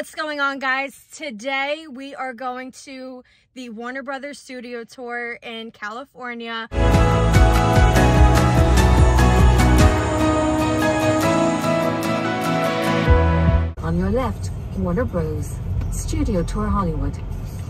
What's going on, guys? Today we are going to the Warner Brothers studio tour in California. On your left, Warner Bros. Studio Tour Hollywood.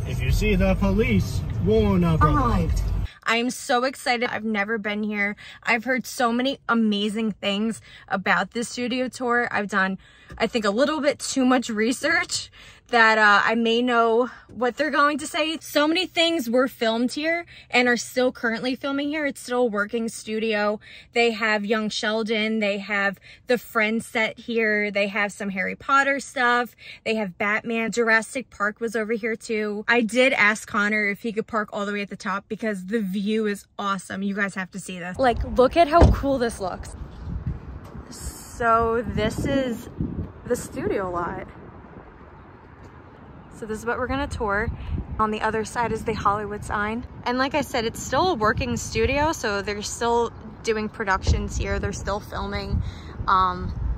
If you see the police, Warner Brothers. Arrived. I am so excited. I've never been here. I've heard so many amazing things about this studio tour. I've done, I think, a little bit too much research that I may know what they're going to say. So many things were filmed here and are still currently filming here. It's still a working studio. They have Young Sheldon. They have the Friends set here. They have some Harry Potter stuff. They have Batman. Jurassic Park was over here too. I did ask Connor if he could park all the way at the top because the view is awesome. You guys have to see this. Like, look at how cool this looks. So this is the studio lot. So this is what we're gonna tour. On the other side is the Hollywood sign. And like I said, it's still a working studio, so they're still doing productions here. They're still filming.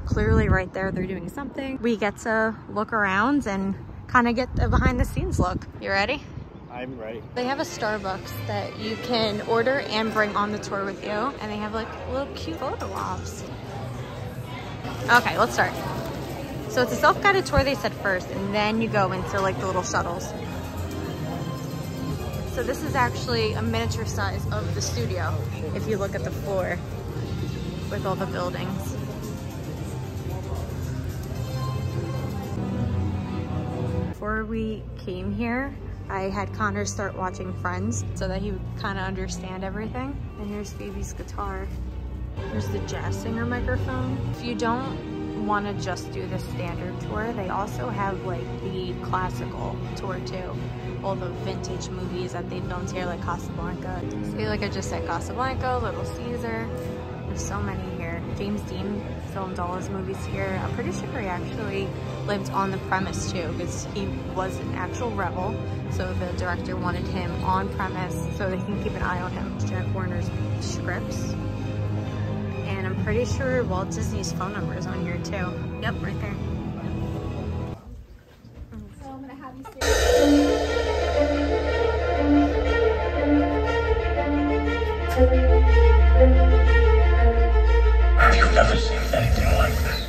Clearly right there, they're doing something. We get to look around and kind of get a behind the scenes look. You ready? I'm ready. They have a Starbucks that you can order and bring on the tour with you. And they have like little cute photo ops. Okay, let's start. So it's a self-guided tour, they said first, and then you go into like the little shuttles. So this is actually a miniature size of the studio, if you look at the floor with all the buildings. Before we came here, I had Connor start watching Friends so that he would kind of understand everything. And here's Phoebe's guitar. Here's the jazz singer microphone. If you don't want to just do the standard tour, they also have like the classical tour too. All the vintage movies that they filmed here, like Casablanca. See, like I just said, Casablanca, Little Caesar. There's so many here. James Dean filmed all his movies here. I'm pretty sure he actually lived on the premise too, because he was an actual rebel. So the director wanted him on premise so they can keep an eye on him. Jack Warner's scripts. And I'm pretty sure Walt Disney's phone number is on here too. Yep, right there. So I'm gonna have you Have you never seen anything like this?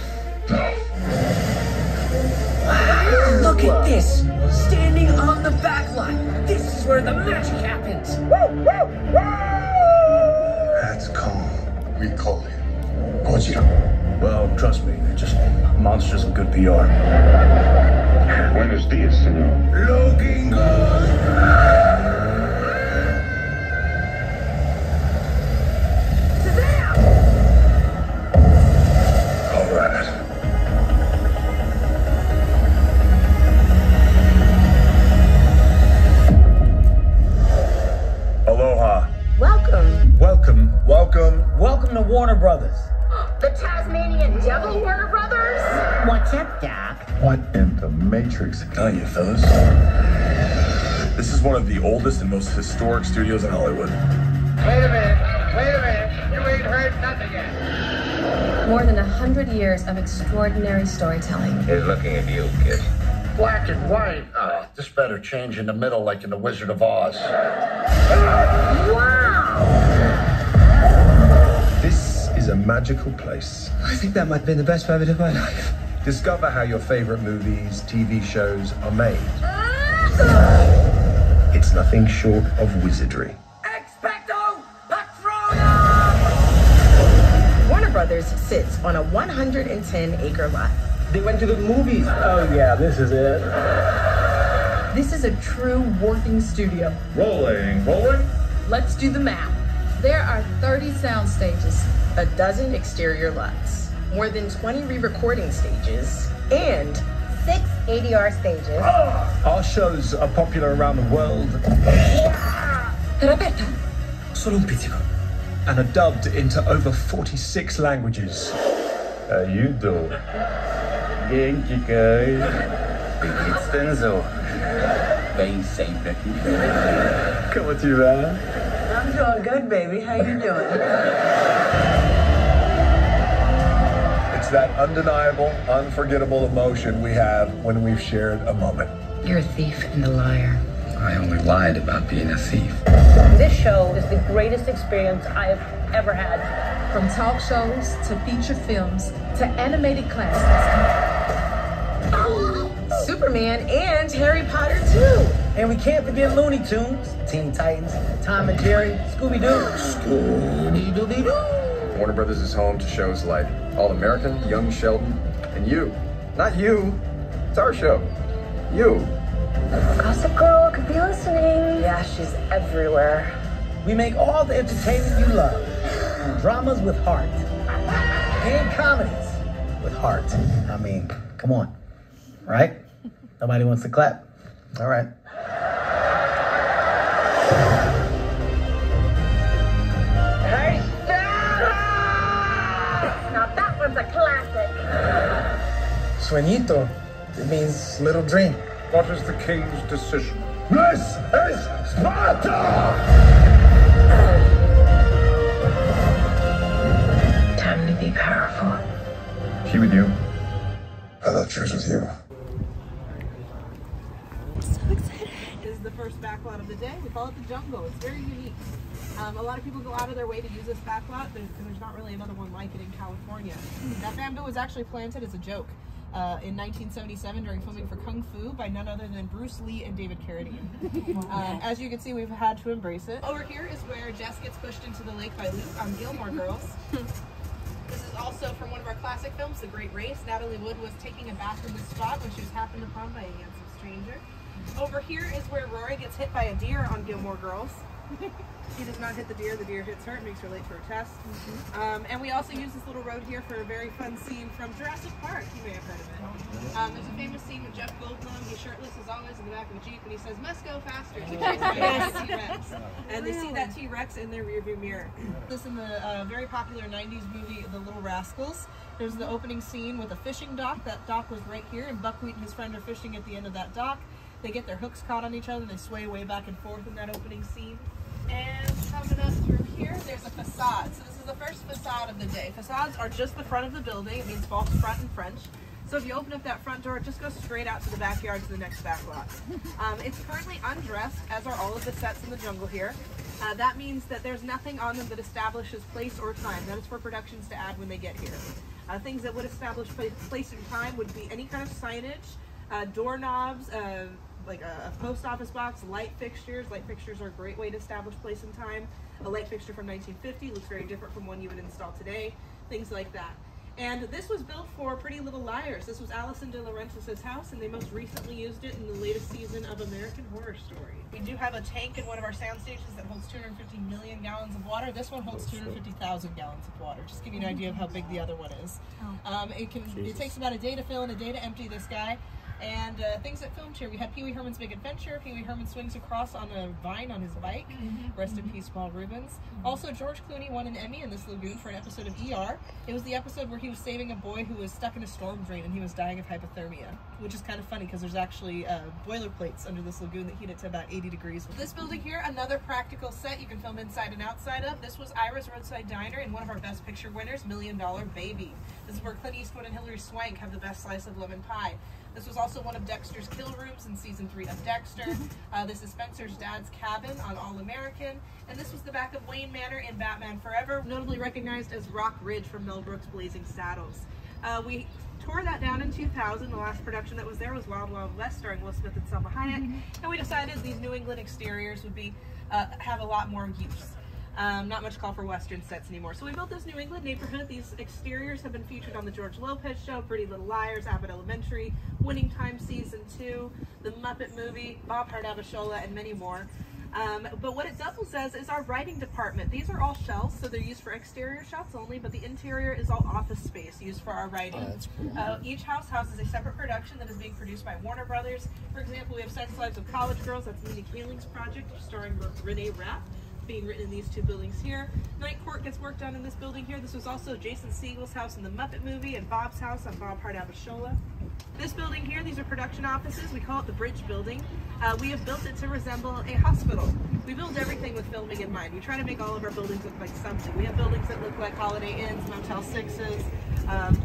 No. Wow, look at this! Standing on the back line. This is where the magic happens. That's calm. We call him Gojira. Well, trust me, they're just monsters of good PR. Buenos dias, senor. Looking good! All right. Aloha. welcome. Welcome. Welcome. Welcome to Warner Brothers. The Tasmanian Devil, Warner Brothers. What's up, Doc? What in the Matrix? Oh, you fellas. This is one of the oldest and most historic studios in Hollywood. Wait a minute, you ain't heard nothing yet. More than 100 years of extraordinary storytelling. He's looking at you, kid. Black and white. This better change in the middle like in The Wizard of Oz. This is a magical place. I think that might have been the best 5 minutes of my life. Discover how your favorite movies, TV shows are made. It's nothing short of wizardry. Expecto Patronum! Warner Brothers sits on a 110-acre lot. They went to the movies. Oh yeah, this is it. This is a true working studio. Rolling. Let's do the math. There are 30 sound stages, a dozen exterior lots, more than 20 re-recording stages, and 6 ADR stages. Our shows are popular around the world. Roberto, Solo un pizzico. And are dubbed into over 46 languages. How you doing? Genki kai. Bem sempre aqui. Como te va? I'm doing good, baby. How you doing? It's that undeniable, unforgettable emotion we have when we've shared a moment. You're a thief and a liar. I only lied about being a thief. This show is the greatest experience I have ever had. From talk shows to feature films to animated classics. Superman and Harry Potter too. And we can't forget Looney Tunes, Teen Titans, Tom and Jerry, Scooby-Doo. Scooby-Doo. Warner Brothers is home to shows like All-American, Young Sheldon, and You. Not You. It's our show. You. Gossip Girl could be listening. Yeah, she's everywhere. We make all the entertainment you love. Dramas with heart. And comedies with heart. I mean, come on. Right? Nobody wants to clap. All right. Hey, Sarah! Now that one's a classic. Sueñito. It means little dream. What is the king's decision? This is Sparta! Time to be powerful. She with you? I thought she was with you. So excited. This is the first backlot of the day. We call it the Jungle. It's very unique. A lot of people go out of their way to use this backlot, but there's not really another one like it in California. That bamboo was actually planted as a joke in 1977 during filming for Kung Fu by none other than Bruce Lee and David Carradine. As you can see, we've had to embrace it. Over here is where Jess gets pushed into the lake by Luke on Gilmore Girls. This is also from one of our classic films, The Great Race. Natalie Wood was taking a bath in this spot when she was happened upon by a handsome stranger. Over here is where Rory gets hit by a deer on Gilmore Girls. She does not hit the deer hits her. It makes her late for a test. And we also use this little road here for a very fun scene from Jurassic Park. You may have heard of it. There's a famous scene with Jeff Goldblum. He's shirtless as always in the back of a Jeep, and he says, "Must go faster." To chase away the T-Rex. And they see that T-Rex in their rearview mirror. This in the very popular 90s movie, The Little Rascals. There's the opening scene with a fishing dock. That dock was right here, and Buckwheat and his friend are fishing at the end of that dock. They get their hooks caught on each other, and they sway way back and forth in that opening scene. And coming up through here, there's a facade. So this is the first facade of the day. Facades are just the front of the building. It means false front in French. So if you open up that front door, it just goes straight out to the backyard to the next backlot. It's currently undressed, as are all of the sets in the Jungle here. That means that there's nothing on them that establishes place or time. That is for productions to add when they get here. Things that would establish place and time would be any kind of signage, doorknobs, like a post office box, light fixtures. Light fixtures are a great way to establish place and time. A light fixture from 1950 looks very different from one you would install today. Things like that. And this was built for Pretty Little Liars. This was Alison De Laurentiis' house, and they most recently used it in the latest season of American Horror Story. We do have a tank in one of our sound stations that holds 250 million gallons of water. This one holds 250,000 gallons of water. Just to give you an idea of how big the other one is. It takes about a day to fill and a day to empty this guy. And things that filmed here, we had Pee Wee Herman's Big Adventure. Pee Wee Herman swings across on a vine on his bike. Rest in peace, Paul Rubens. Also, George Clooney won an Emmy in this lagoon for an episode of ER. It was the episode where he was saving a boy who was stuck in a storm drain and he was dying of hypothermia, which is kind of funny because there's actually boiler plates under this lagoon that heat it to about 80 degrees. This building here, another practical set you can film inside and outside of. This was Ira's Roadside Diner and one of our Best Picture winners, $1 Million Baby. This is where Clint Eastwood and Hilary Swank have the best slice of lemon pie. This was also one of Dexter's kill rooms in season 3 of Dexter. This is Spencer's dad's cabin on All American. And this was the back of Wayne Manor in Batman Forever, notably recognized as Rock Ridge from Mel Brooks' Blazing Saddles. We tore that down in 2000. The last production that was there was Wild Wild West starring Will Smith and Salma Hayek. And we decided these New England exteriors would be have a lot more use. Not much call for Western sets anymore. So we built this New England neighborhood. These exteriors have been featured on The George Lopez Show, Pretty Little Liars, Abbott Elementary, Winning Time Season 2, The Muppet Movie, Bob Hart Abishola, and many more. But what it doubles as is our writing department. These are all shelves, so they're used for exterior shots only, but the interior is all office space used for our writing. Each house houses a separate production that is being produced by Warner Brothers. For example, we have Sex Lives of College Girls, that's Mindy Kaling's project, starring Renee Rapp, being written in these two buildings here. Night Court gets work done in this building here. This was also Jason Segel's house in the Muppet Movie and Bob's house on Bob Hart Abishola. This building here, these are production offices. We call it the Bridge Building. We have built it to resemble a hospital. We build everything with filming in mind. We try to make all of our buildings look like something. We have buildings that look like Holiday Inns, Motel 6s,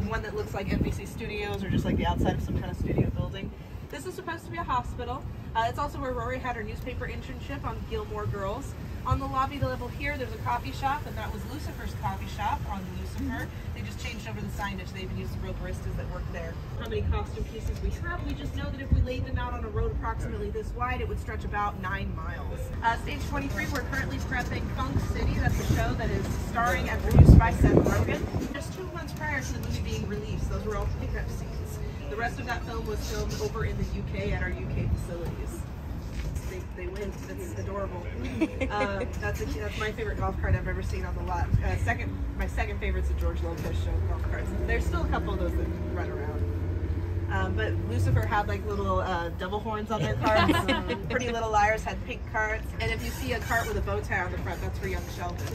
one that looks like NBC Studios or just like the outside of some kind of studio building. This is supposed to be a hospital. It's also where Rory had her newspaper internship on Gilmore Girls. On the lobby level here, there's a coffee shop, and that was Lucifer's coffee shop on Lucifer. They just changed over the signage. They even used the real baristas that work there. How many costume pieces we have? We just know that if we laid them out on a road approximately this wide, it would stretch about 9 miles. Stage 23, we're currently prepping Funk City. That's a show that is starring and produced by Seth Rogen. Just 2 months prior to the movie being released, those were all pickup scenes. The rest of that film was filmed over in the UK at our UK facilities. They win. That's adorable. That's my favorite golf cart I've ever seen on the lot. My second favorite's the George Lopez show golf carts. There's still a couple of those that run around. But Lucifer had like little devil horns on their carts. Pretty Little Liars had pink carts. And if you see a cart with a bow tie on the front, that's for Young Sheldon.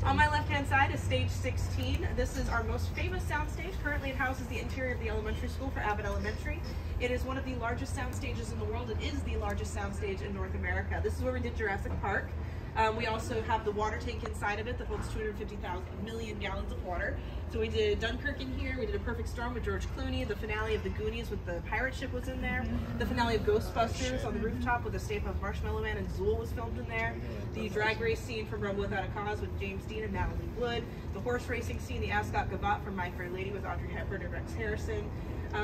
On my left-hand side is stage 16. This is our most famous soundstage. Currently it houses the interior of the elementary school for Abbott Elementary. It is one of the largest sound stages in the world. It is the largest sound stage in North America. This is where we did Jurassic Park. We also have the water tank inside of it that holds 250,000 million gallons of water. So we did Dunkirk in here. We did A Perfect Storm with George Clooney. The finale of The Goonies with the pirate ship was in there. The finale of Ghostbusters on the rooftop with the Stay Puft Marshmallow Man and Zool was filmed in there. The drag race scene from Rebel Without a Cause with James Dean and Natalie Wood. The horse racing scene, the Ascot Gavotte from My Fair Lady with Audrey Hepburn and Rex Harrison.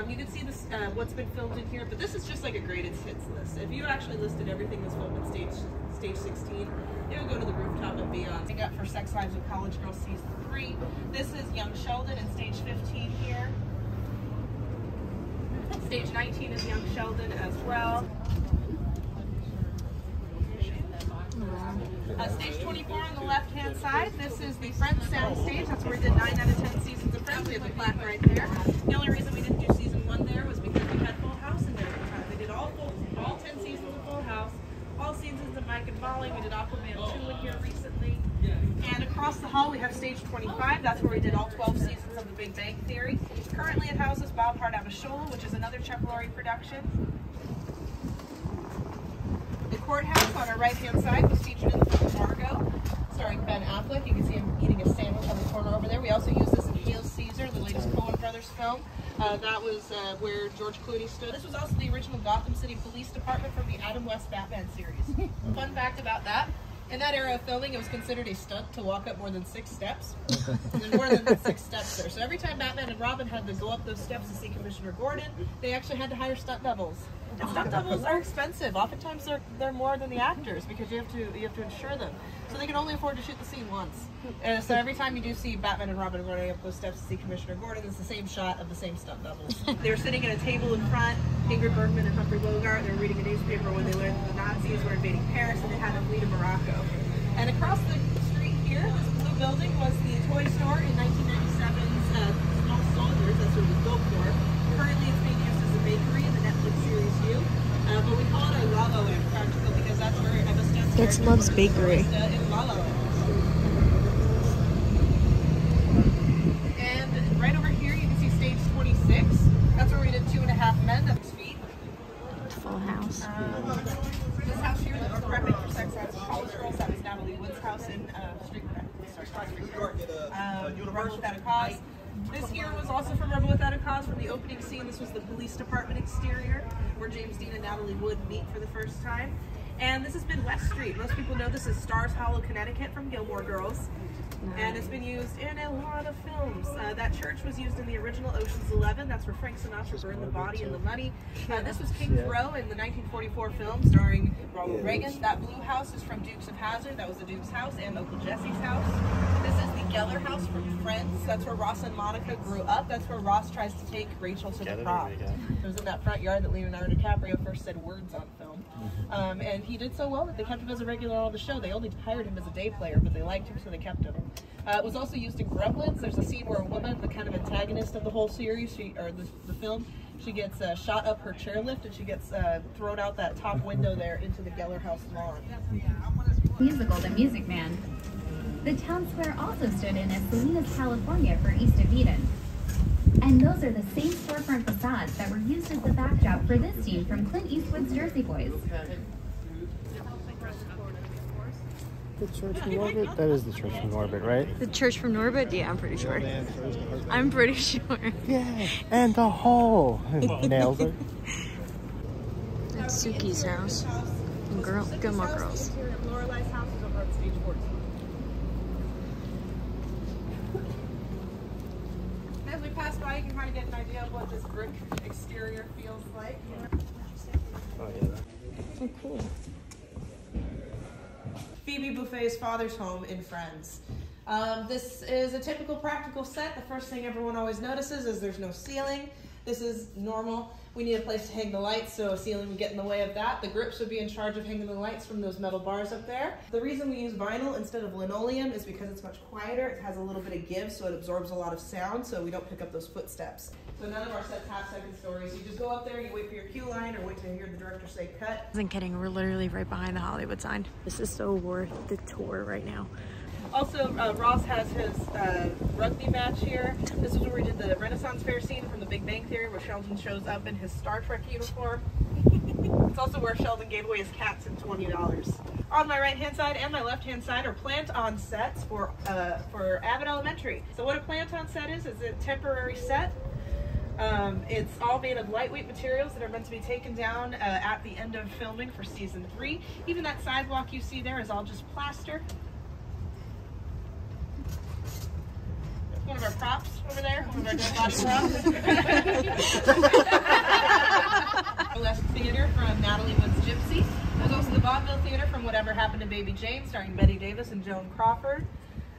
You can see this, what's been filmed in here, but this is just like a greatest hits list. If you actually listed everything that's filmed in stage 16, it would go to the rooftop and beyond. We got For Sex Lives of College Girls Season 3. This is Young Sheldon in stage 15 here. Stage 19 is Young Sheldon as well. Stage 24 on the left-hand side, this is the Friends sound stage. That's where we did 9 out of 10 seasons of Friends. We have the plaque right there. The only reason we didn't do season 1 there was because we had Full House in there at the time. They did all 10 seasons of Full House, all seasons of Mike and Molly. We did Aquaman 2 in here recently. And across the hall we have stage 25. That's where we did all 12 seasons of The Big Bang Theory. Currently it houses Bob Hart Abishola, which is another Chuck Lorre production. The courthouse on our right-hand side was featured in the film Fargo, starring Ben Affleck. You can see him eating a sandwich on the corner over there. We also used this in Hail Caesar, the latest Coen Brothers film. That was where George Clooney stood. This was also the original Gotham City Police Department from the Adam West Batman series. Fun fact about that, in that era of filming, it was considered a stunt to walk up more than 6 steps. There's more than 6 steps there. So every time Batman and Robin had to go up those steps to see Commissioner Gordon, they actually had to hire stunt doubles. And stunt doubles are expensive. Oftentimes they're more than the actors because you have to insure them. So they can only afford to shoot the scene once. So every time you do see Batman and Robin running up those steps to see Commissioner Gordon, it's the same shot of the same stunt doubles. They were sitting at a table in front, Ingrid Bergman and Humphrey Bogart. They were reading a newspaper when they learned that the Nazis were invading Paris and they had to flee to Morocco. And across the street here, this blue building was the toy store in 1997's Small Soldiers. That's what it was built for. Currently it's being used as a bakery in the Netflix series You. But we call it our La La Land practical because that's where Emma Stone started. It's Love's Bakery. In La La Land. And right over here you can see stage 26. That's where we did 2.5 Men at 6 feet. Full House. This house here that we're prepping for Sex Lives of College Girls, that was Natalie Wood's house in Rebel Without a Cause. This here was also from Rebel Without a Cause from the opening scene. This was the police department exterior where James Dean and Natalie Wood meet for the first time. And this has been West Street. Most people know this as Stars Hollow, Connecticut from Gilmore Girls. And it's been used in a lot of films. That church was used in the original Ocean's 11. That's where Frank Sinatra burned the body and the money. This was King's Row in the 1944 film starring Ronald Reagan. That blue house is from Dukes of Hazzard. That was the Duke's house and Uncle Jesse's house. This is the Geller house from Friends. That's where Ross and Monica grew up. That's where Ross tries to take Rachel to the prom. It was in that front yard that Leonardo DiCaprio first said words on film. And he did so well that they kept him as a regular on the show. They only hired him as a day player, but they liked him, so they kept him. It was also used in Gremlins. There's a scene where a woman, the kind of antagonist of the whole series, the film, she gets shot up her chairlift and she gets thrown out that top window there into the Geller House lawn. Musical The Music Man. The town square also stood in as Salinas, California for East of Eden. And those are the same storefront facades that were used as the backdrop for this scene from Clint Eastwood's Jersey Boys. The church from Norbit? That is the church from Norbit, right? The church from Norbit? Yeah, I'm pretty sure. I'm pretty sure. Yeah, and the hole. Nailed it. That's Suki's house. And Gilmore Girls. Lorelai's house is over on stage 14. As we pass by, you can kind of get an idea of what this brick exterior feels like. Oh, yeah. Oh, cool. Phoebe Buffay's father's home in Friends. This is a typical practical set. The first thing everyone always notices is there's no ceiling. This is normal. We need a place to hang the lights, so a ceiling would get in the way of that. The grips would be in charge of hanging the lights from those metal bars up there. The reason we use vinyl instead of linoleum is because it's much quieter. It has a little bit of give, so it absorbs a lot of sound, so we don't pick up those footsteps. So none of our sets have second stories. You just go up there, you wait for your cue line, or wait to hear the director say cut. I wasn't kidding, we're literally right behind the Hollywood sign. This is so worth the tour right now. Also, Ross has his rugby match here. This is where we did the Renaissance Fair scene from The Big Bang Theory, where Sheldon shows up in his Star Trek uniform. It's also where Sheldon gave away his cats in $20. On my right-hand side and my left-hand side are plant-on sets for Abbott Elementary. So what a plant-on set is a temporary set. It's all made of lightweight materials that are meant to be taken down at the end of filming for season 3. Even that sidewalk you see there is all just plaster. One of our props over there, one of our dead body props. Burlesque Theater from Natalie Wood's Gypsy. There's also the Vaudeville Theater from Whatever Happened to Baby Jane, starring Betty Davis and Joan Crawford.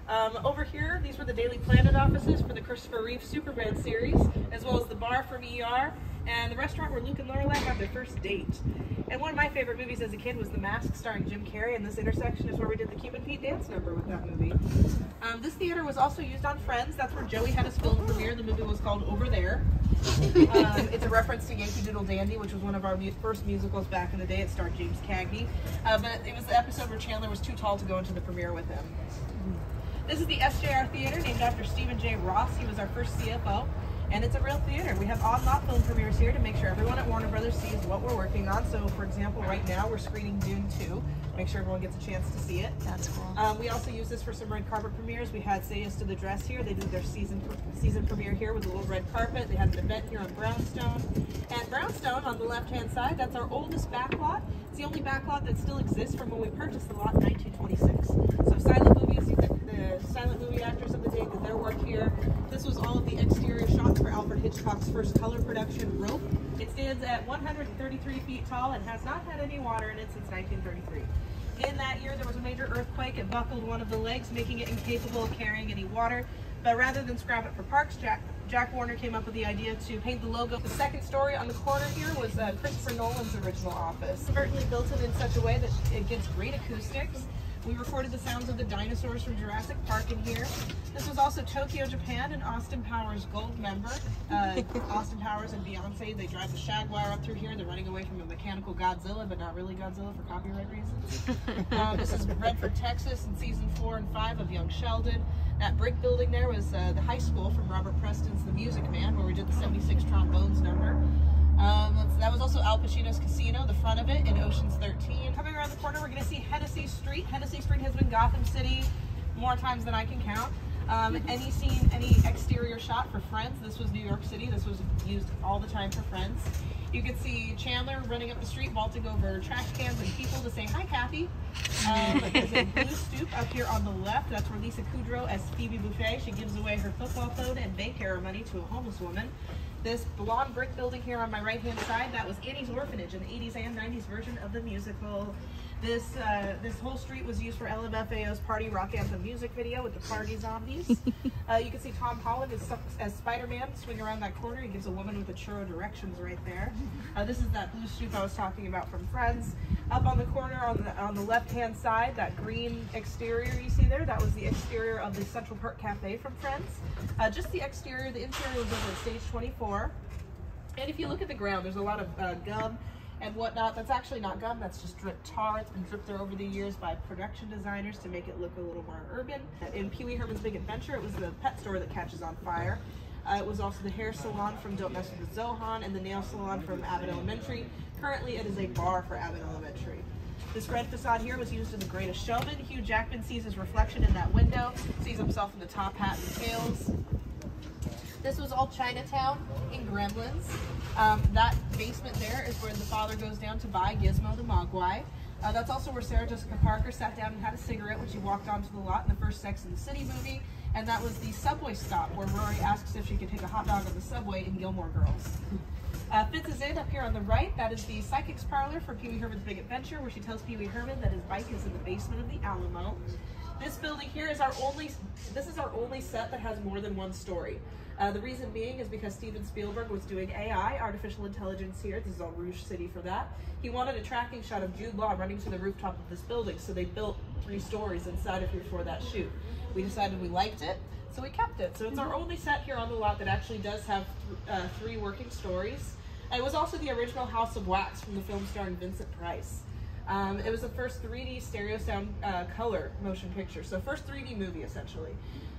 Over here, these were the Daily Planet offices for the Christopher Reeve Superman series, as well as the bar from ER, and the restaurant where Luke and Lorelai had their first date. And one of my favorite movies as a kid was The Mask, starring Jim Carrey, and this intersection is where we did the Cupid Pete dance number with that movie. This theater was also used on Friends. That's where Joey had his film premiere. The movie was called Over There. It's a reference to Yankee Doodle Dandy, which was one of our first musicals back in the day. It starred James Cagney. But it was the episode where Chandler was too tall to go into the premiere with him. This is the SJR Theater, named after Stephen J. Ross. He was our first CFO. And it's a real theater. We have on-lot film premieres here to make sure everyone at Warner Brothers sees what we're working on. So, for example, right now we're screening Dune 2. Make sure everyone gets a chance to see it. That's cool. We also use this for some red carpet premieres. We had Say Yes to the Dress here. They did their season premiere here with a little red carpet. They had an event here on Brownstone. And Brownstone, on the left-hand side, that's our oldest backlot. It's the only backlot that still exists from when we purchased the lot in 1926. So silent movies, the silent movie actors of the day did their work here. This was all of the exterior shots for Alfred Hitchcock's first color production, Rope. It stands at 133 feet tall and has not had any water in it since 1933. In that year, there was a major earthquake. It buckled one of the legs, making it incapable of carrying any water. But rather than scrap it for parks, Jack Warner came up with the idea to paint the logo. The second story on the corner here was Christopher Nolan's original office. Certainly built it in such a way that it gets great acoustics. We recorded the sounds of the dinosaurs from Jurassic Park in here. This was also Tokyo, Japan, and Austin Powers Gold member. Austin Powers and Beyonce, they drive the Jaguar up through here. They're running away from a mechanical Godzilla, but not really Godzilla for copyright reasons. This is Redford, Texas, in season 4 and 5 of Young Sheldon. That brick building there was the high school from Robert Preston's The Music Man, where we did the 76 trombones number. That was also Al Pacino's Casino, the front of it, in Ocean's 13. Coming around the corner, we're going to see Hennessy Street. Hennessy Street has been Gotham City more times than I can count. Any scene, any exterior shot for Friends, this was New York City. This was used all the time for Friends. You could see Chandler running up the street, vaulting over trash cans and people to say, "Hi, Kathy." There's a blue stoop up here on the left. That's where Lisa Kudrow as Phoebe Buffay. She gives away her football phone and bank error money to a homeless woman. This blonde brick building here on my right-hand side, that was Annie's Orphanage in the 80s and 90s version of the musical. This whole street was used for LMFAO's Party Rock Anthem music video with the Party Zombies. You can see Tom Holland as Spider-Man swing around that corner. He gives a woman with a churro directions right there. This is that blue stoop I was talking about from Friends. Up on the corner on the left-hand side, that green exterior you see there, that was the exterior of the Central Park Cafe from Friends. Just the exterior. The interior was over at stage 24. And if you look at the ground, there's a lot of gum and whatnot. That's actually not gum, that's just dripped tar. It's been dripped there over the years by production designers to make it look a little more urban. In Pee-wee Herman's Big Adventure, it was the pet store that catches on fire. It was also the hair salon from Don't Mess with Zohan and the nail salon from Abbott Elementary. Currently, it is a bar for Abbott Elementary. This red facade here was used in The Greatest Showman. Hugh Jackman sees his reflection in that window, sees himself in the top hat and tails. This was all Chinatown in Gremlins. That basement there is where the father goes down to buy Gizmo the Mogwai. That's also where Sarah Jessica Parker sat down and had a cigarette when she walked onto the lot in the first Sex and the City movie. And that was the subway stop where Rory asks if she could take a hot dog on the subway in Gilmore Girls. Fitz's Inn up here on the right, that is the psychic's parlor for Pee Wee Herman's Big Adventure, where she tells Pee Wee Herman that his bike is in the basement of the Alamo. This building here is our only set that has more than one story. The reason being is because Steven Spielberg was doing AI, artificial intelligence here. This is all Rouge City for that. He wanted a tracking shot of Jude Law running to the rooftop of this building, so they built 3 stories inside of here for that shoot. We decided we liked it, so we kept it. So it's our only set here on the lot that actually does have 3 working stories. It was also the original House of Wax from the film starring Vincent Price. It was the first 3D stereo sound color motion picture, so first 3D movie essentially.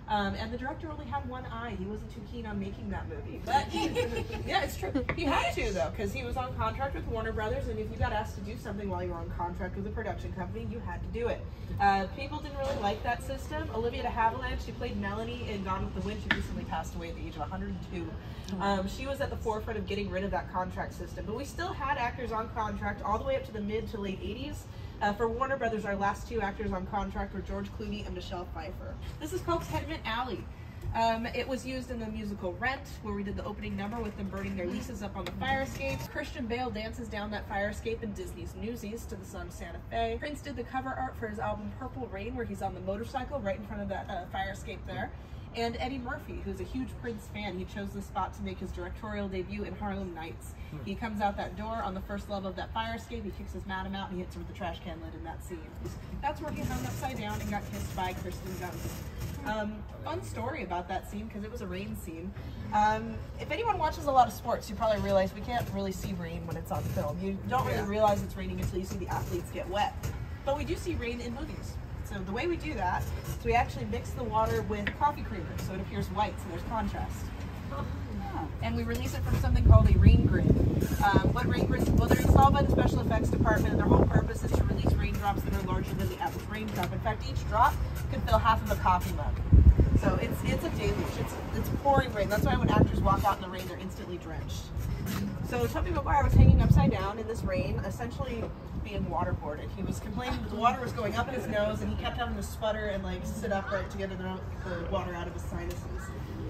And the director only had one eye. He wasn't too keen on making that movie. But yeah, it's true. He had to though, because he was on contract with Warner Brothers, and if you got asked to do something while you were on contract with a production company, you had to do it. People didn't really like that system. Olivia de Havilland, she played Melanie in Gone with the Wind. She recently passed away at the age of 102. She was at the forefront of getting rid of that contract system, but we still had actors on contract all the way up to the mid to late 80s. For Warner Brothers, our last 2 actors on contract were George Clooney and Michelle Pfeiffer. This is called Tenement Alley. It was used in the musical Rent, where we did the opening number with them burning their leases up on the fire escape. Christian Bale dances down that fire escape in Disney's Newsies to the song Santa Fe. Prince did the cover art for his album Purple Rain, where he's on the motorcycle right in front of that fire escape there. And Eddie Murphy, who's a huge Prince fan, he chose this spot to make his directorial debut in Harlem Nights. He comes out that door on the first level of that fire escape, he kicks his madam out, and he hits her with the trash can lid in that scene. That's where he hung upside down and got kissed by Kristen Dunst. Fun story about that scene, because it was a rain scene. If anyone watches a lot of sports, you probably realize we can't really see rain when it's on film. You don't really realize it's raining until you see the athletes get wet. But we do see rain in movies. So the way we do that is we actually mix the water with coffee creamer, so it appears white, so there's contrast. And we release it from something called a rain grid. What rain grids? Well, they're installed by the special effects department, and their whole purpose is to release raindrops that are larger than the average raindrop. In fact, each drop could fill half of a coffee mug. So it's a deluge. It's pouring rain. That's why when actors walk out in the rain, they're instantly drenched. So Tobey Maguire was hanging upside down in this rain, essentially being waterboarded. He was complaining that the water was going up his nose, and he kept having to sputter and like sit upright to get the water out of his sinuses.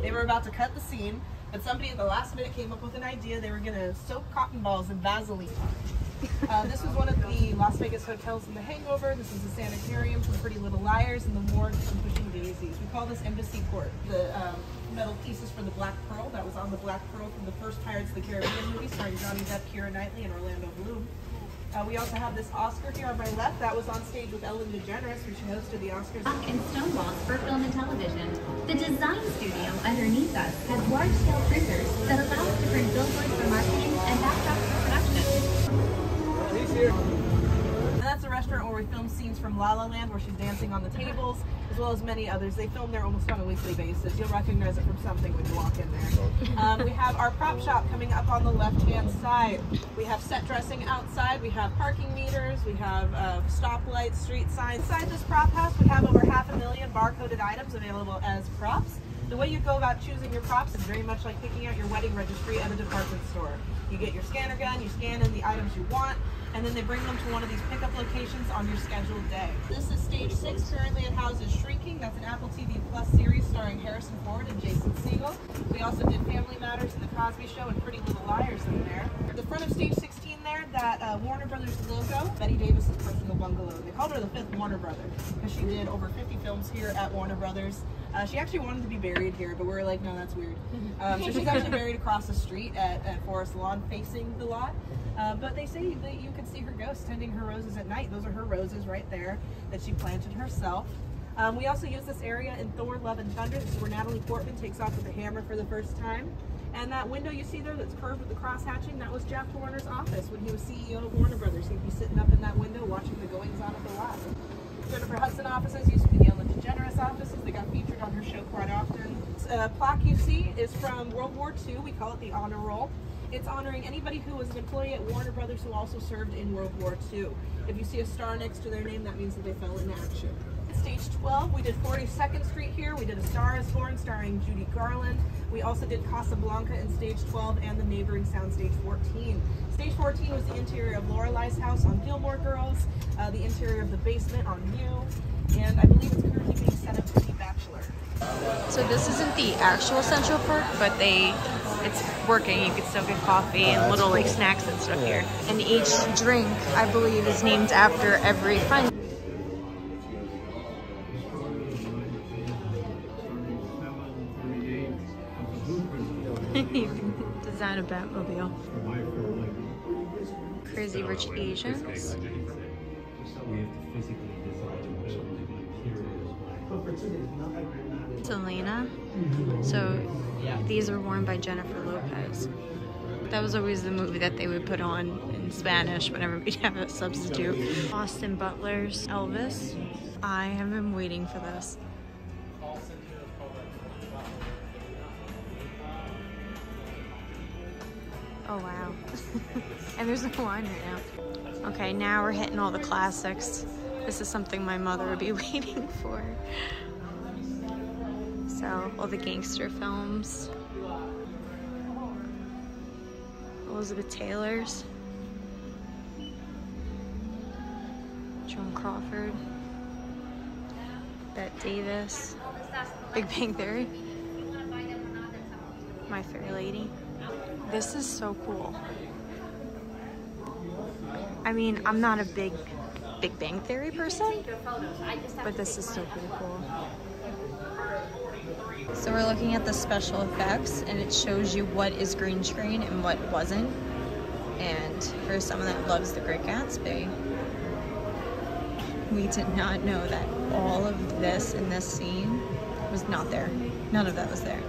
They were about to cut the scene, but somebody at the last minute came up with an idea. They were going to soak cotton balls in Vaseline. This was one of the Las Vegas hotels in The Hangover. This is the sanitarium from Pretty Little Liars, and the morgue from Pushing Daisies. We call this Embassy Court. The metal pieces for the Black Pearl, that was on the Black Pearl from the first Pirates of the Caribbean movie starring Johnny Depp, Keira Knightley, and Orlando Bloom. We also have this Oscar here on my left. That was on stage with Ellen DeGeneres, who she hosted the Oscars. And Stonewalls for film and television. The design studio underneath us has large-scale printers that allow us to print billboards for marketing and backdrops for production. He's here. And that's a restaurant where we film scenes from La La Land, where she's dancing on the tables, as well as many others. They film there almost on a weekly basis. You'll recognize it from something when you walk in there. We have our prop shop coming up on the left-hand side. We have set dressing outside. We have parking meters. We have stoplights, street signs. Inside this prop house, we have over 500,000 barcoded items available as props. The way you go about choosing your props is very much like picking out your wedding registry at a department store. You get your scanner gun, you scan in the items you want, and then they bring them to one of these pickup locations on your scheduled day. This is stage 6. Currently it houses Shrinking. That's an Apple TV Plus series starring Harrison Ford and Jason Segel. We also did Family Matters and The Cosby Show and Pretty Little Liars in there. The front of stage 16 there, that Warner Brothers logo, Betty Davis's personal bungalow. They called her the 5th Warner Brother because she did over 50 films here at Warner Brothers. She actually wanted to be buried here, but we were like, no, that's weird. So she's actually buried across the street at Forest Lawn, facing the lot. But they say that you can see her ghost tending her roses at night. Those are her roses right there that she planted herself. We also use this area in Thor, Love and Thunder. This is where Natalie Portman takes off with the hammer for the first time. And that window you see there that's curved with the cross hatching, that was Jeff Warner's office when he was CEO of Warner Brothers. He'd be sitting up in that window watching the goings on at the lot. Jennifer Hudson offices used to be the Ellen DeGeneres offices. They got featured on her show quite often. Plaque you see is from World War II. We call it the Honor Roll. It's honoring anybody who was an employee at Warner Brothers who also served in World War II. If you see a star next to their name, that means that they fell in action. Stage 12, we did 42nd Street here. We did A Star is Born starring Judy Garland. We also did Casablanca in Stage 12 and the neighboring soundstage 14. Stage 14 was the interior of Lorelai's house on Gilmore Girls, the interior of the basement on You, and I believe it's currently being set up to The Bachelor. So this isn't the actual Central Park, but it's working. You can still get coffee and little like snacks and stuff here. And each drink, I believe, is named after every friend. You can design a Batmobile. Crazy Rich Asians. Selena. So these are worn by Jennifer Lopez. That was always the movie that they would put on in Spanish whenever we'd have a substitute. Austin Butler's Elvis. I have been waiting for this. Oh wow. And there's no line right now. Okay, now we're hitting all the classics. This is something my mother would be waiting for. So, all the gangster films. Elizabeth Taylor's. Joan Crawford. Bette Davis. Big Bang Theory. My Fair Lady. This is so cool. I mean, I'm not a big Bang Theory person, but this is so pretty cool. So we're looking at the special effects, and it shows you what is green screen and what wasn't. And for someone that loves The Great Gatsby, we did not know that all of this in this scene was not there. None of that was there.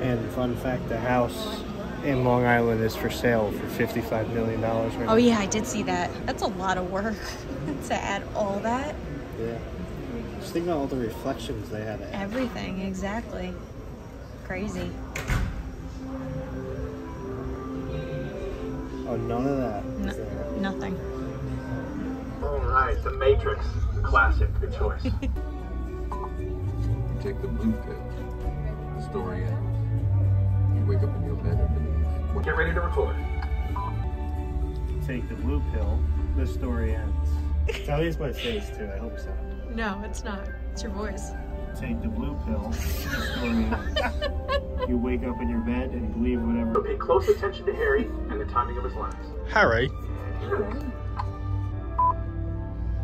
And fun fact, the house in Long Island is for sale for $55 million right now. Oh yeah, I did see that. That's a lot of work to add all that. Yeah. Just think about all the reflections they had. Everything, exactly. Crazy. Oh, none of that. Nothing. All right, The Matrix. Classic. Good choice. Take the blue pill. Story ends. You wake up in your bed and believe. Get ready to record. Take the blue pill. The story ends. Tell me it's my face too. I hope so. No, it's not. It's your voice. Take the blue pill. The story ends. You wake up in your bed and believe whatever. Pay close attention to Harry and the timing of his lines. Harry.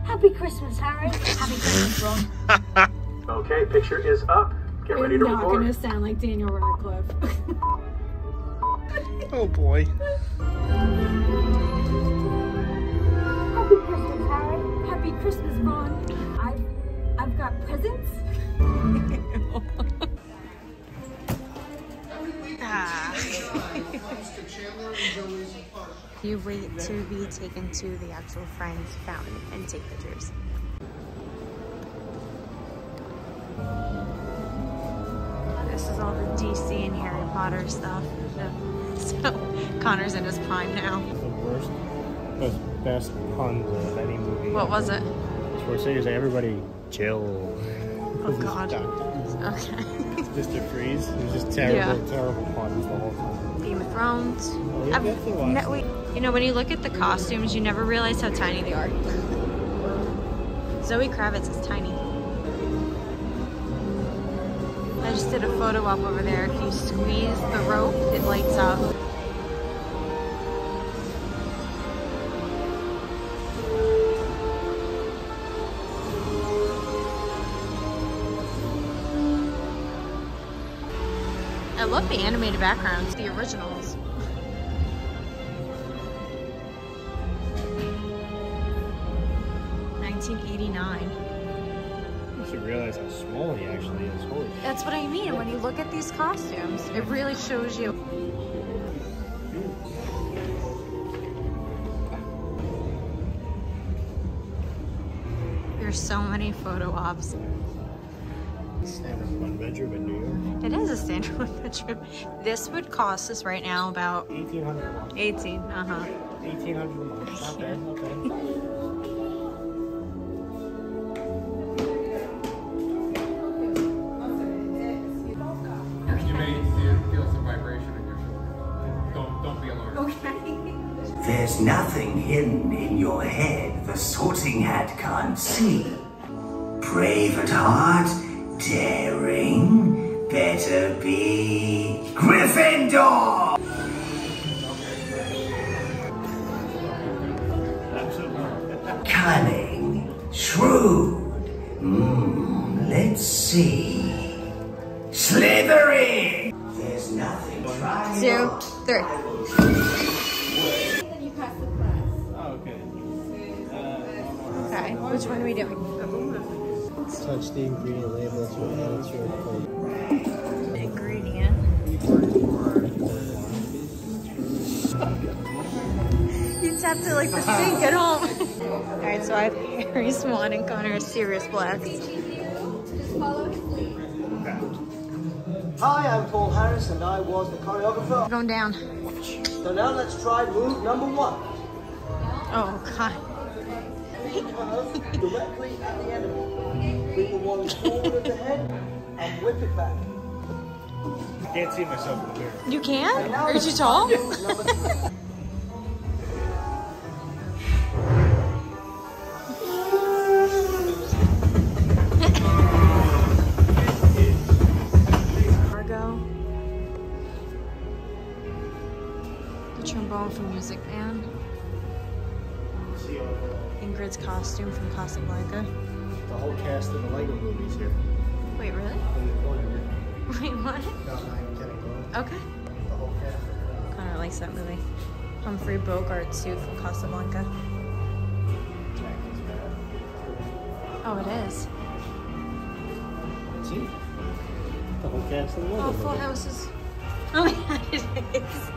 Happy Christmas, Harry. Happy Christmas, Ron. Okay, picture is up. Get ready to record. You're not gonna sound like Daniel Radcliffe. Oh boy. Happy Christmas, Harry. Happy Christmas, Ron. I've got presents. You wait to be taken to the actual Friends fountain and take pictures. This is all the DC and Harry Potter stuff. So Connor's in his prime now. The best puns of any movie. What was it? Schwarzenegger saying, everybody chill. Oh God. Okay. Mr. Freeze. It was just terrible, terrible puns the whole time. Game of Thrones. Yeah, you know, when you look at the costumes, you never realize how tiny they are. Zoe Kravitz is tiny. I just did a photo op over there. If you squeeze the rope, it lights up. I love the animated backgrounds, the originals. You should realize how small he actually is. Holy shit. That's what I mean. When you look at these costumes, it really shows you. There's so many photo ops. Standard one bedroom in New York. It is a standard one bedroom. This would cost us right now about 1,800 a month. 18, 1,800 a month. Not bad, not bad. You may feel some vibration in your shoulder. Don't be alarmed. Okay. There's nothing hidden in your head the Sorting Hat can't see. Brave at heart, daring, better be Gryffindor! Cunning, shrewd, let's see. Slytherin! There's nothing trying. 2, 3. Okay, which one are we doing? Touch the ingredient label to add it to your code. Ingredient. You tapped it like the sink at home. Alright, so I have Harry Swan and Connor Sirius Blacks. Hi, I'm Paul Harris and I was the choreographer. Going down. So now let's try move number 1. Oh, God. Directly at the enemy. Bring the wand forward of the head and whip it back. I can't see myself in the mirror. You can? Are you too tall? Margot. The trombone from Music Man. Ingrid's costume from Casablanca. The whole cast of the Lego movies here. Wait, really? Wait, what? No, I'm kidding. Okay. The whole cast. Connor likes that movie. Humphrey Bogart suit from Casablanca. Oh, it is. See? The whole cast of the Lego Oh, Full movie. House is... Oh, yeah, it is.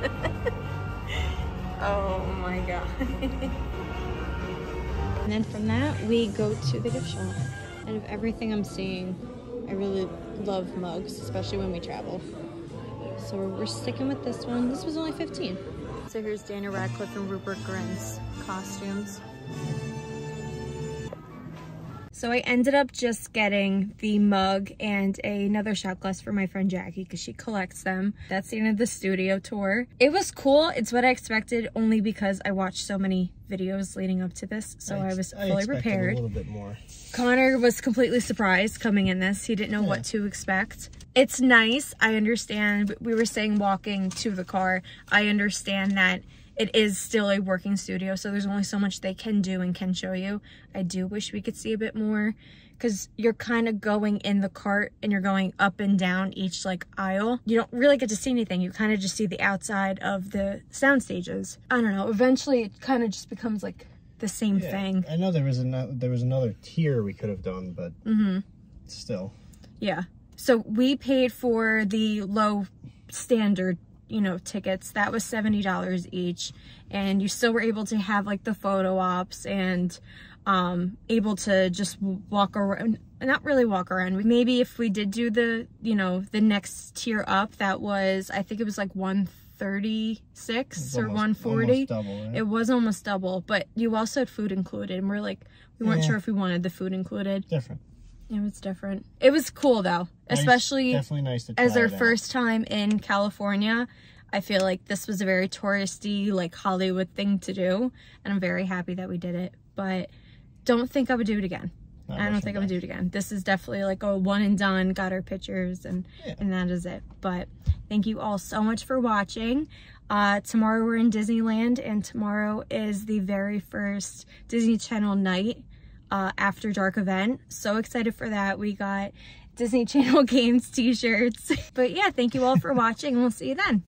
Oh, my God. And then from that, we go to the gift shop. Out of everything I'm seeing, I really love mugs, especially when we travel. So we're sticking with this one. This was only $15. So here's Daniel Radcliffe and Rupert Grint's costumes. So I ended up just getting the mug and another shot glass for my friend Jackie because she collects them. That's the end of the studio tour. It was cool. It's what I expected only because I watched so many videos leading up to this. So I was fully prepared. A little bit more. Connor was completely surprised coming in this. He didn't know what to expect. It's nice. I understand. We were saying walking to the car. I understand that it is still a working studio, so there's only so much they can do and can show you. I do wish we could see a bit more because you're kind of going in the cart and you're going up and down each like aisle. You don't really get to see anything. You kind of just see the outside of the sound stages. I don't know. Eventually it kind of just becomes like the same thing. I know there was another tier we could have done, but still. Yeah. So we paid for the low standard, you know, tickets. That was $70 each, and you still were able to have like the photo ops and able to just walk around. Not really walk around. Maybe if we did do the, you know, the next tier up, that was, I think it was like 136 or 140. Almost double, right? It was almost double, but you also had food included, and we weren't sure if we wanted the food included. Different. It was different. It was cool though, especially definitely nice to try as our it out. first time in California. I feel like this was a very touristy, like Hollywood thing to do, and I'm very happy that we did it. But don't think I would do it again. I don't think I would do it again. This is definitely like a one and done. Got our pictures and that is it. But thank you all so much for watching. Tomorrow we're in Disneyland, and tomorrow is the very first Disney Channel night. After dark event. So excited for that. We got Disney Channel Games t-shirts. But yeah, thank you all for watching, and we'll see you then.